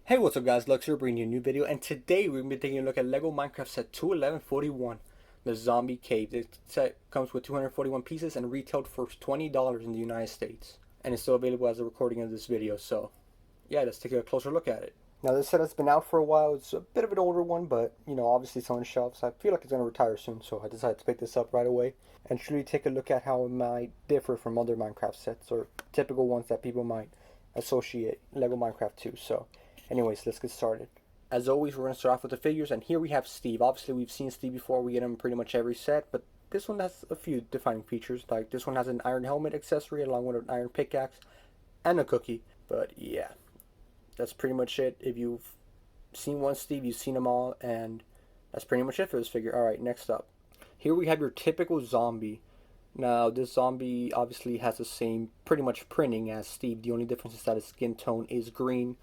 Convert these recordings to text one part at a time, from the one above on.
Hey, what's up guys, Luckz here bringing you a new video, and today we're going to be taking a look at LEGO Minecraft set 21141, the Zombie Cave. This set comes with 241 pieces and retailed for $20 in the United States. And it's still available as a recording of this video, so yeah, let's take a closer look at it. Now this set has been out for a while. It's a bit of an older one, but obviously it's on the shelves. I feel like it's going to retire soon, so I decided to pick this up right away and truly take a look at how it might differ from other Minecraft sets or typical ones that people might associate LEGO Minecraft to. So anyways, let's get started. As always, we're going to start off with the figures, and here we have Steve. Obviously, we've seen Steve before. We get him pretty much every set, but this one has a few defining features. Like, this one has an iron helmet accessory along with an iron pickaxe and a cookie. But yeah, that's pretty much it. If you've seen one Steve, you've seen them all, and that's pretty much it for this figure. Alright, next up. Here we have your typical zombie. Now, this zombie obviously has the same pretty much printing as Steve. The only difference is that his skin tone is green,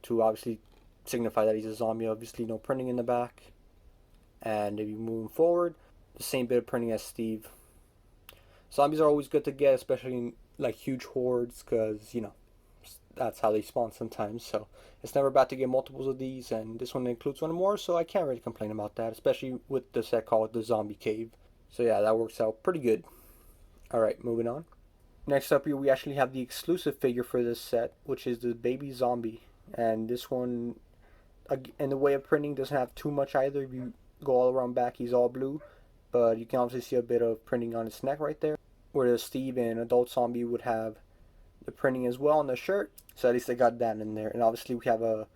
to obviously signify that he's a zombie. Obviously no printing in the back. And if you move forward, the same bit of printing as Steve. Zombies are always good to get, especially in like huge hordes, because that's how they spawn sometimes. So it's never bad to get multiples of these, and this one includes one more, so I can't really complain about that, especially with the set called the Zombie Cave. So yeah, that works out pretty good. Alright, moving on. Next up here we actually have the exclusive figure for this set, which is the baby zombie. And this one, in the way of printing, doesn't have too much either. If you go all around back, he's all blue, but you can obviously see a bit of printing on his neck right there, whereas Steve and adult zombie would have the printing as well on the shirt. So at least they got that in there. And obviously we have a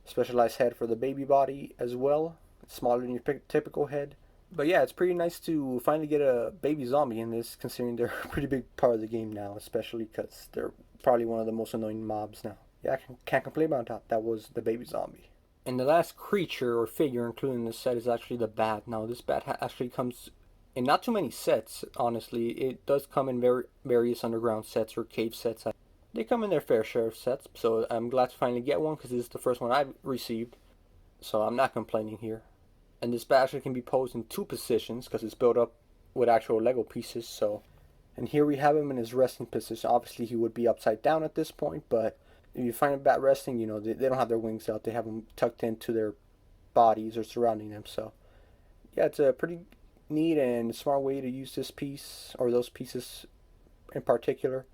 specialized head for the baby body as well. It's smaller than your typical head. But yeah, it's pretty nice to finally get a baby zombie in this, considering they're a pretty big part of the game now, especially because they're probably one of the most annoying mobs now. Yeah, I can't complain about that. That was the baby zombie. And the last creature or figure included in this set is actually the bat. Now, this bat actually comes in not too many sets, honestly. It does come in various underground sets or cave sets. They come in their fair share of sets, so I'm glad to finally get one because this is the first one I've received. So I'm not complaining here. And this bat actually can be posed in two positions because it's built up with actual Lego pieces. So, and here we have him in his resting position. Obviously, he would be upside down at this point, but if you find a bat resting, they don't have their wings out. They have them tucked into their bodies or surrounding them. So, yeah, it's a pretty neat and smart way to use this piece, or those pieces in particular.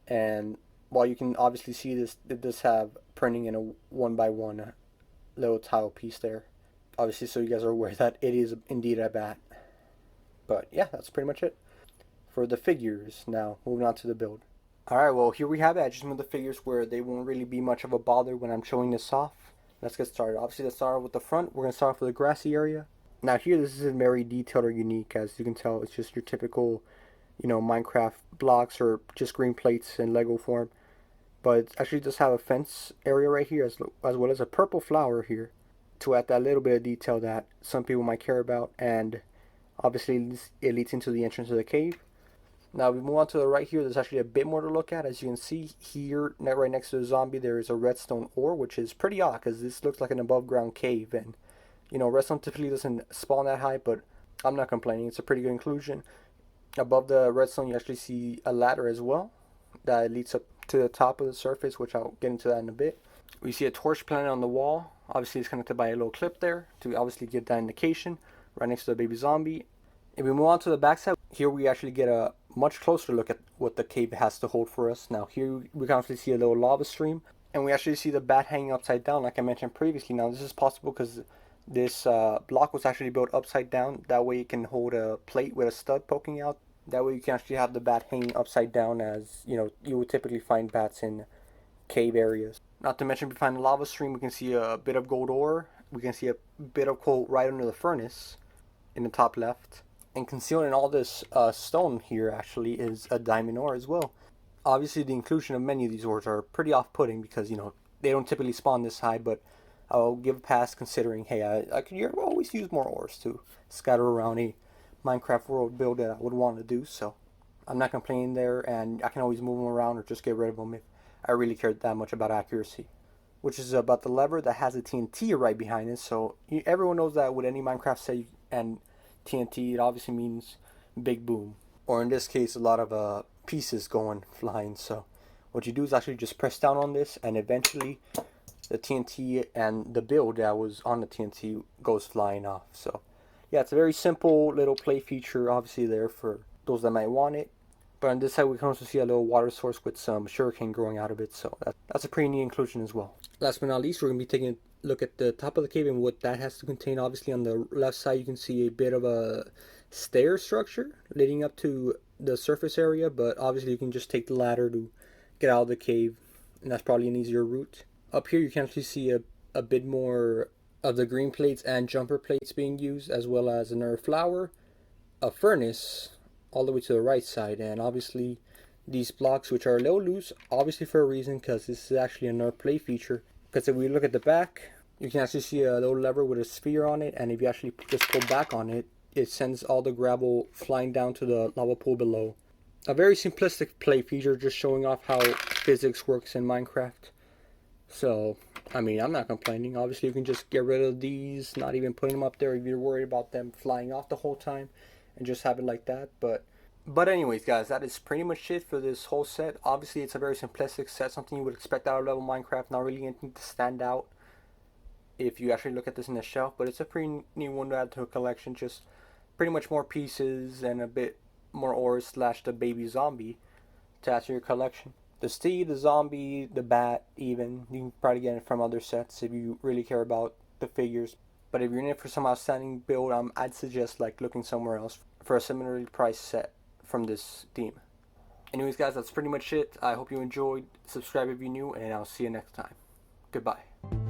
And while you can obviously see this, it does have printing in a 1x1 little tile piece there. Obviously, so you guys are aware that it is indeed a bat. But yeah, that's pretty much it for the figures. Now, moving on to the build. Alright, well, here we have it. I just moved the figures where they won't really be much of a bother when I'm showing this off. Let's get started. Obviously, let's start with the front. We're going to start off with the grassy area. Now here, this isn't very detailed or unique. As you can tell, it's just your typical, Minecraft blocks or just green plates in Lego form. But it actually does have a fence area right here, as well as a purple flower here, to add that little bit of detail that some people might care about. And obviously, it leads into the entrance of the cave. Now, if we move on to the right here, there's actually a bit more to look at. As you can see here, right next to the zombie, there is a redstone ore, which is pretty odd, because this looks like an above-ground cave. And, redstone typically doesn't spawn that high, but I'm not complaining. It's a pretty good inclusion. Above the redstone, you actually see a ladder as well that leads up to the top of the surface, which I'll get into that in a bit. We see a torch planted on the wall. Obviously, it's connected by a little clip there to obviously give that indication, right next to the baby zombie. If we move on to the backside, here we actually get a much closer look at what the cave has to hold for us. Now here we can actually see a little lava stream, and we actually see the bat hanging upside down like I mentioned previously. Now this is possible because this block was actually built upside down. That way it can hold a plate with a stud poking out. That way you can actually have the bat hanging upside down, as you would typically find bats in cave areas. Not to mention behind the lava stream we can see a bit of gold ore. We can see a bit of coal right under the furnace in the top left. And concealed in all this stone here actually is a diamond ore as well. Obviously the inclusion of many of these ores are pretty off-putting because, they don't typically spawn this high, but I'll give a pass considering, hey, I could always use more ores to scatter around a Minecraft world build that I would want to do, so I'm not complaining there, and I can always move them around or just get rid of them if I really cared that much about accuracy. Which is about the lever that has a TNT right behind it, so everyone knows that with any Minecraft set and TNT, it obviously means big boom, or in this case a lot of pieces going flying. So what you do is actually just press down on this, and eventually the TNT and the build that was on the TNT goes flying off. So yeah, it's a very simple little play feature, obviously there for those that might want it. But on this side, we can also see a little water source with some sugarcane growing out of it, so that's a pretty neat inclusion as well. Last but not least, we're going to be taking a look at the top of the cave and what that has to contain. Obviously, on the left side, you can see a bit of a stair structure leading up to the surface area, but obviously you can just take the ladder to get out of the cave, and that's probably an easier route. Up here, you can actually see a bit more of the green plates and jumper plates being used, as well as another flower, a furnace, all the way to the right side, and obviously these blocks, which are a little loose, obviously for a reason, because this is actually another play feature. Because if we look at the back, you can actually see a little lever with a sphere on it, and if you actually just pull back on it, it sends all the gravel flying down to the lava pool below. A very simplistic play feature, just showing off how physics works in Minecraft. So, I mean, I'm not complaining. Obviously, you can just get rid of these, not even putting them up there if you're worried about them flying off the whole time, and just have it like that. But anyways, guys, that is pretty much it for this whole set. Obviously, it's a very simplistic set, something you would expect out of level Minecraft. Not really anything to stand out if you actually look at this in the shelf, but it's a pretty neat one to add to a collection. Just pretty much more pieces and a bit more ores slash the baby zombie to add to your collection. The Steve, the zombie, the bat, even, you can probably get it from other sets if you really care about the figures. But if you're in it for some outstanding build, I'd suggest like looking somewhere else for a similarly priced set from this theme. Anyways, guys, that's pretty much it. I hope you enjoyed. Subscribe if you're new, and I'll see you next time. Goodbye.